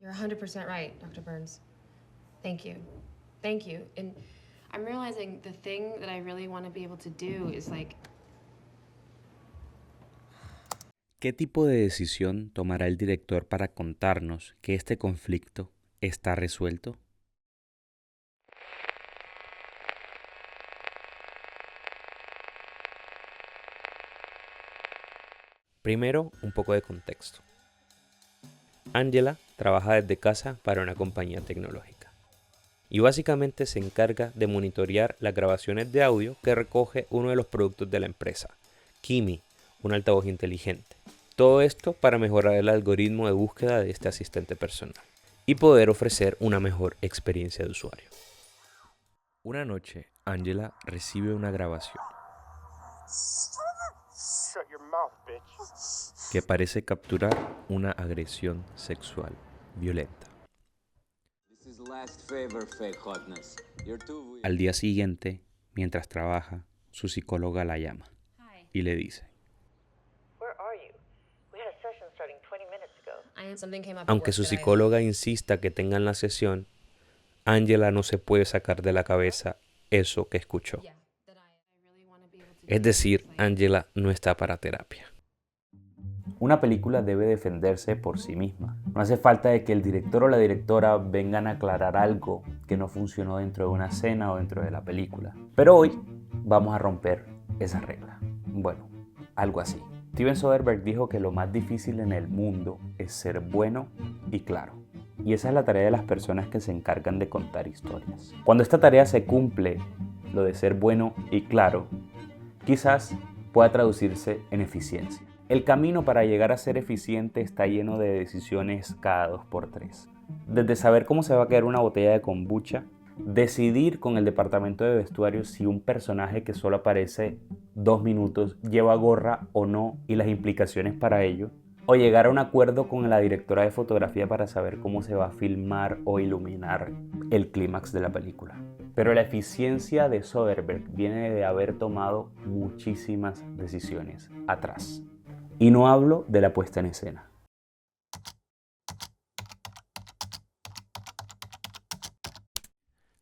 You're 100% right, Dr. Burns. Thank you. Thank you. And I'm realizing the thing that I really want to be able to do is like... ¿Qué tipo de decisión tomará el director para contarnos que este conflicto está resuelto? Primero, un poco de contexto. Angela trabaja desde casa para una compañía tecnológica y básicamente se encarga de monitorear las grabaciones de audio que recoge uno de los productos de la empresa, Kimi, un altavoz inteligente. Todo esto para mejorar el algoritmo de búsqueda de este asistente personal y poder ofrecer una mejor experiencia de usuario. Una noche, Angela recibe una grabación que parece capturar una agresión sexual violenta. Al día siguiente, mientras trabaja, su psicóloga la llama y le dice: aunque su psicóloga insista que tengan la sesión, Angela no se puede sacar de la cabeza eso que escuchó. Es decir, Angela no está para terapia. Una película debe defenderse por sí misma. No hace falta de que el director o la directora vengan a aclarar algo que no funcionó dentro de una escena o dentro de la película. Pero hoy vamos a romper esa regla. Bueno, algo así. Steven Soderbergh dijo que lo más difícil en el mundo es ser bueno y claro. Y esa es la tarea de las personas que se encargan de contar historias. Cuando esta tarea se cumple, lo de ser bueno y claro, quizás pueda traducirse en eficiencia. El camino para llegar a ser eficiente está lleno de decisiones cada 2x3. Desde saber cómo se va a quedar una botella de kombucha, decidir con el departamento de vestuario si un personaje que solo aparece 2 minutos lleva gorra o no y las implicaciones para ello, o llegar a un acuerdo con la directora de fotografía para saber cómo se va a filmar o iluminar el clímax de la película. Pero la eficiencia de Soderbergh viene de haber tomado muchísimas decisiones atrás. Y no hablo de la puesta en escena.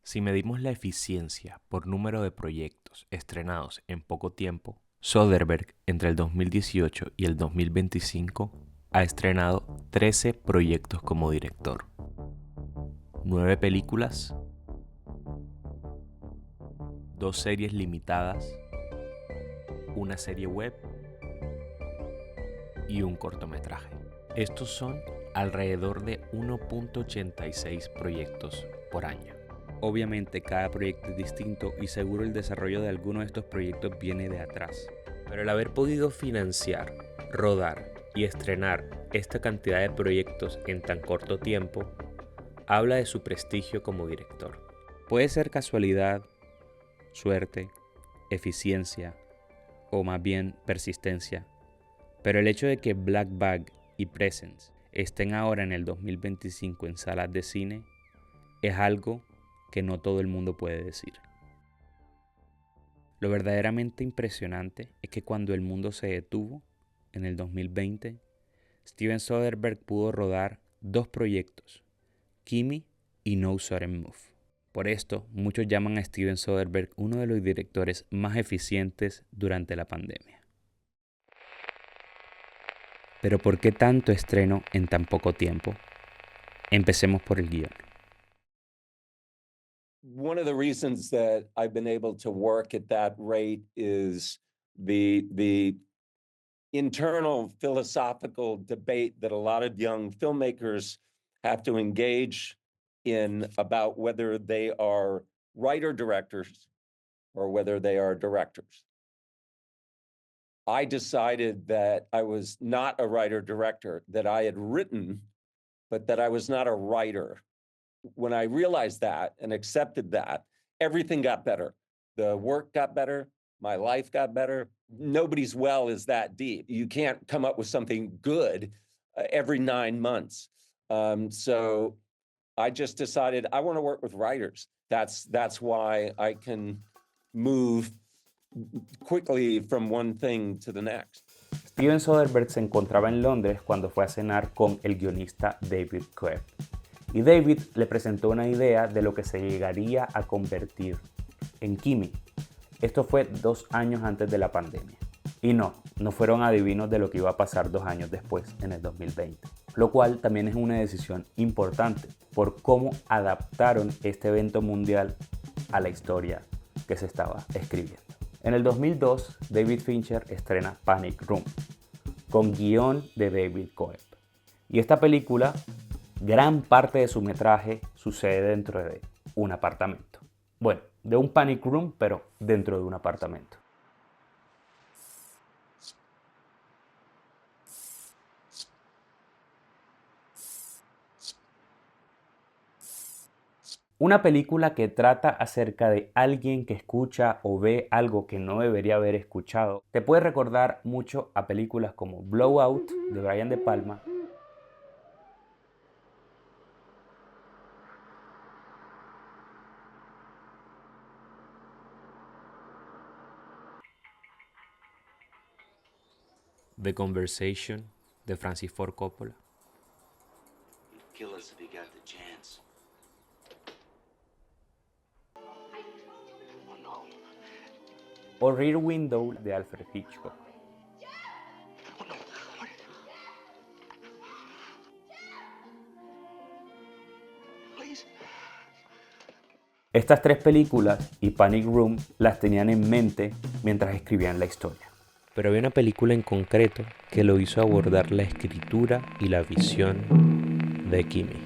Si medimos la eficiencia por número de proyectos estrenados en poco tiempo, Soderbergh entre el 2018 y el 2025 ha estrenado 13 proyectos como director, 9 películas, 2 series limitadas, una serie web y un cortometraje. Estos son alrededor de 1.86 proyectos por año. Obviamente cada proyecto es distinto y seguro el desarrollo de alguno de estos proyectos viene de atrás. Pero el haber podido financiar, rodar y estrenar esta cantidad de proyectos en tan corto tiempo habla de su prestigio como director. Puede ser casualidad, suerte, eficiencia o más bien persistencia. Pero el hecho de que Black Bag y Presence estén ahora en el 2025 en salas de cine es algo que no todo el mundo puede decir. Lo verdaderamente impresionante es que cuando el mundo se detuvo, en el 2020, Steven Soderbergh pudo rodar 2 proyectos, Kimi y No Sudden Move. Por esto, muchos llaman a Steven Soderbergh uno de los directores más eficientes durante la pandemia. Pero ¿por qué tanto estreno en tan poco tiempo? Empecemos por el guión. One of the reasons that I've been able to work at that rate is the internal philosophical debate that a lot of young filmmakers have to engage in about whether they are writer-directors or whether they are directors. I decided that I was not a writer-director, that I had written, but that I was not a writer. When I realized that and accepted that, everything got better. The work got better, my life got better. Nobody's well is that deep. You can't come up with something good every 9 months. So I just decided I want to work with writers. That's why I can move quickly from one thing to the next. Steven Soderbergh se encontraba en Londres cuando fue a cenar con el guionista David Koepp. y David le presentó una idea de lo que se llegaría a convertir en Kimi. Esto fue 2 años antes de la pandemia. Y no fueron adivinos de lo que iba a pasar 2 años después, en el 2020. Lo cual también es una decisión importante por cómo adaptaron este evento mundial a la historia que se estaba escribiendo. En el 2002, David Fincher estrena Panic Room, con guión de David Coeb. Y esta película, gran parte de su metraje sucede dentro de un apartamento. Bueno, de un Panic Room, pero dentro de un apartamento. Una película que trata acerca de alguien que escucha o ve algo que no debería haber escuchado. Te puede recordar mucho a películas como Blowout de Brian De Palma, The Conversation de Francis Ford Coppola, Kill us if you got the chance. Oh no. o Rear Window de Alfred Hitchcock. Oh no. What? Please. Estas 3 películas y Panic Room las tenían en mente mientras escribían la historia. Pero había una película en concreto que lo hizo abordar la escritura y la visión de Kimi.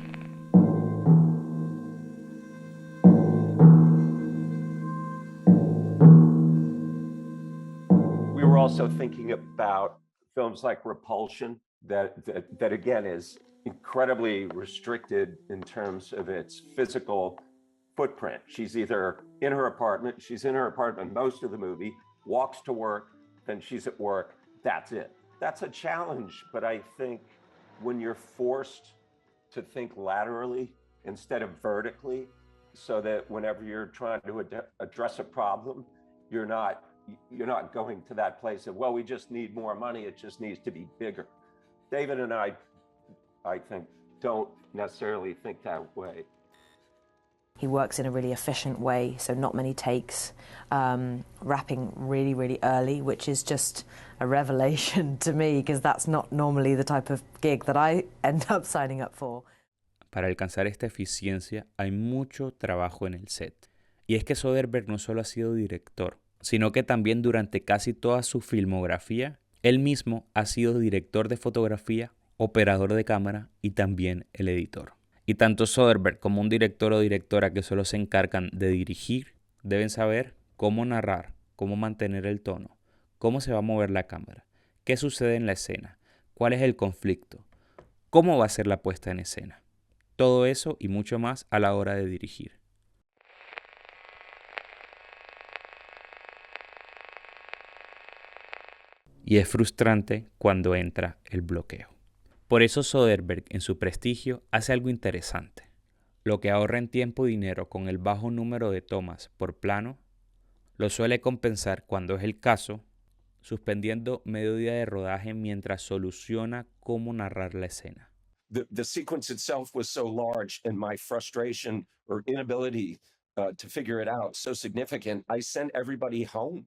We were also thinking about films like Repulsion, that again is incredibly restricted in terms of its physical footprint. She's either in her apartment, she's in her apartment most of the movie, walks to work, then she's at work, that's it. That's a challenge, but I think when you're forced to think laterally instead of vertically, so that whenever you're trying to address a problem, you're not going to that place of, well, we just need more money, it just needs to be bigger. David and I think, don't necessarily think that way. He works in a really efficient way, so not many takes, wrapping really, really early, which is just a revelation to me, because that's not normally the type of gig that I end up signing up for. Para alcanzar esta eficiencia hay mucho trabajo en el set. Y es que Soderbergh no solo ha sido director, sino que también durante casi toda su filmografía, él mismo ha sido director de fotografía, operador de cámara y también el editor. Y tanto Soderbergh como un director o directora que solo se encargan de dirigir deben saber cómo narrar, cómo mantener el tono, cómo se va a mover la cámara, qué sucede en la escena, cuál es el conflicto, cómo va a ser la puesta en escena. Todo eso y mucho más a la hora de dirigir. Y es frustrante cuando entra el bloqueo. Por eso Soderbergh, en su prestigio, hace algo interesante. Lo que ahorra en tiempo y dinero con el bajo número de tomas por plano, lo suele compensar cuando es el caso, suspendiendo medio día de rodaje mientras soluciona cómo narrar la escena. The sequence itself was so large and my frustration or inability to figure it out so significant, I sent everybody home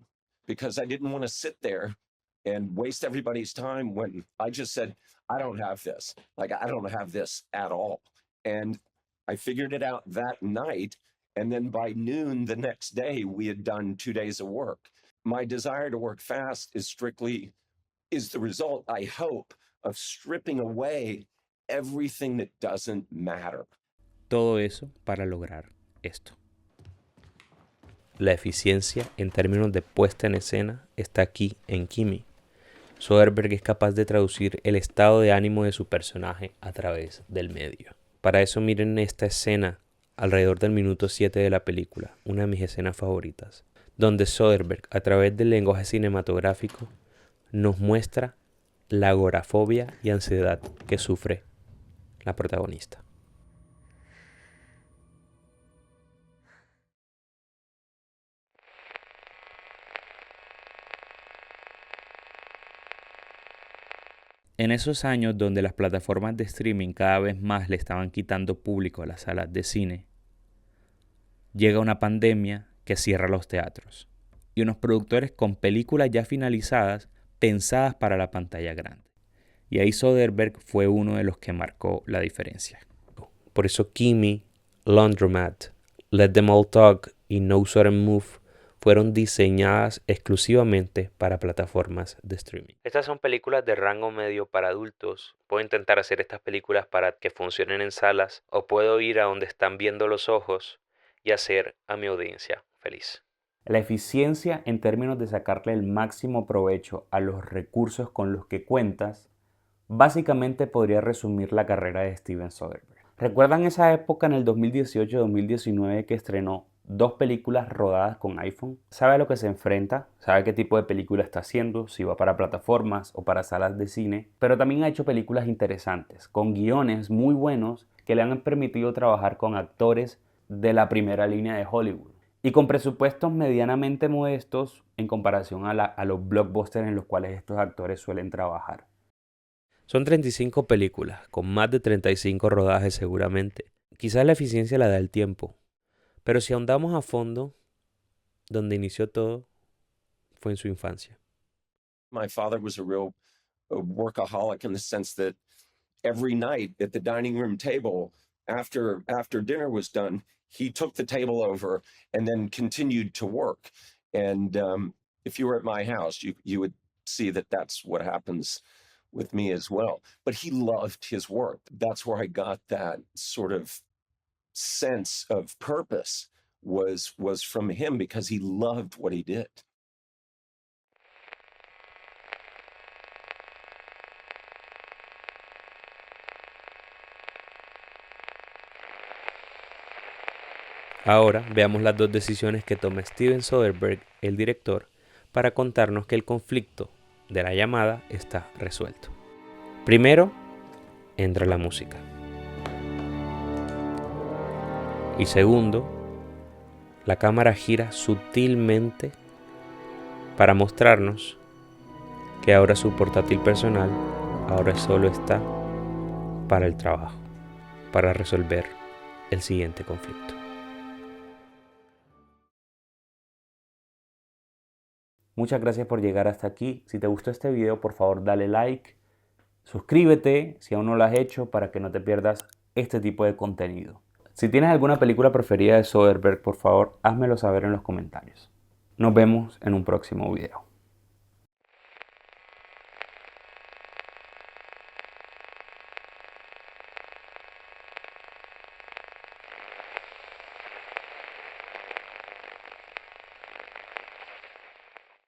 because I didn't want to sit there and waste everybody's time when I just said, I don't have this. Like, I don't have this at all. And I figured it out that night. And then by noon the next day, we had done 2 days of work. My desire to work fast is the result, I hope, of stripping away everything that doesn't matter. Todo eso para lograr esto. La eficiencia en términos de puesta en escena está aquí en Kimi. Soderbergh es capaz de traducir el estado de ánimo de su personaje a través del medio. Para eso miren esta escena alrededor del minuto 7 de la película, una de mis escenas favoritas, donde Soderbergh, a través del lenguaje cinematográfico, nos muestra la agorafobia y ansiedad que sufre la protagonista. En esos años donde las plataformas de streaming cada vez más le estaban quitando público a las salas de cine, llega una pandemia que cierra los teatros y unos productores con películas ya finalizadas pensadas para la pantalla grande. Y ahí Soderbergh fue uno de los que marcó la diferencia. Por eso Kimi, Laundromat, Let Them All Talk y No Sudden Move fueron diseñadas exclusivamente para plataformas de streaming. Estas son películas de rango medio para adultos. Puedo intentar hacer estas películas para que funcionen en salas o puedo ir a donde están viendo los ojos y hacer a mi audiencia feliz. La eficiencia en términos de sacarle el máximo provecho a los recursos con los que cuentas básicamente podría resumir la carrera de Steven Soderbergh. ¿Recuerdan esa época en el 2018-2019 que estrenó 2 películas rodadas con iPhone? Sabe a lo que se enfrenta, sabe qué tipo de película está haciendo, si va para plataformas o para salas de cine, pero también ha hecho películas interesantes, con guiones muy buenos que le han permitido trabajar con actores de la primera línea de Hollywood y con presupuestos medianamente modestos en comparación a los blockbusters en los cuales estos actores suelen trabajar. Son 35 películas, con más de 35 rodajes seguramente. Quizás la eficiencia la da el tiempo, pero si ahondamos a fondo, donde inició todo fue en su infancia. My father was a real workaholic in the sense that every night at the dining room table, after dinner was done, he took the table over and then continued to work. And if you were at my house, you would see that that's what happens with me as well. But he loved his work. That's where I got that sort of sense of purpose was from him, because he loved what he did. Ahora veamos las 2 decisiones que toma Steven Soderbergh, el director, para contarnos que el conflicto de la llamada está resuelto. Primero, entra la música. Y segundo, la cámara gira sutilmente para mostrarnos que ahora su portátil personal ahora solo está para el trabajo, para resolver el siguiente conflicto. Muchas gracias por llegar hasta aquí. Si te gustó este video, por favor dale like, suscríbete si aún no lo has hecho para que no te pierdas este tipo de contenido. Si tienes alguna película preferida de Soderbergh, por favor házmelo saber en los comentarios. Nos vemos en un próximo video.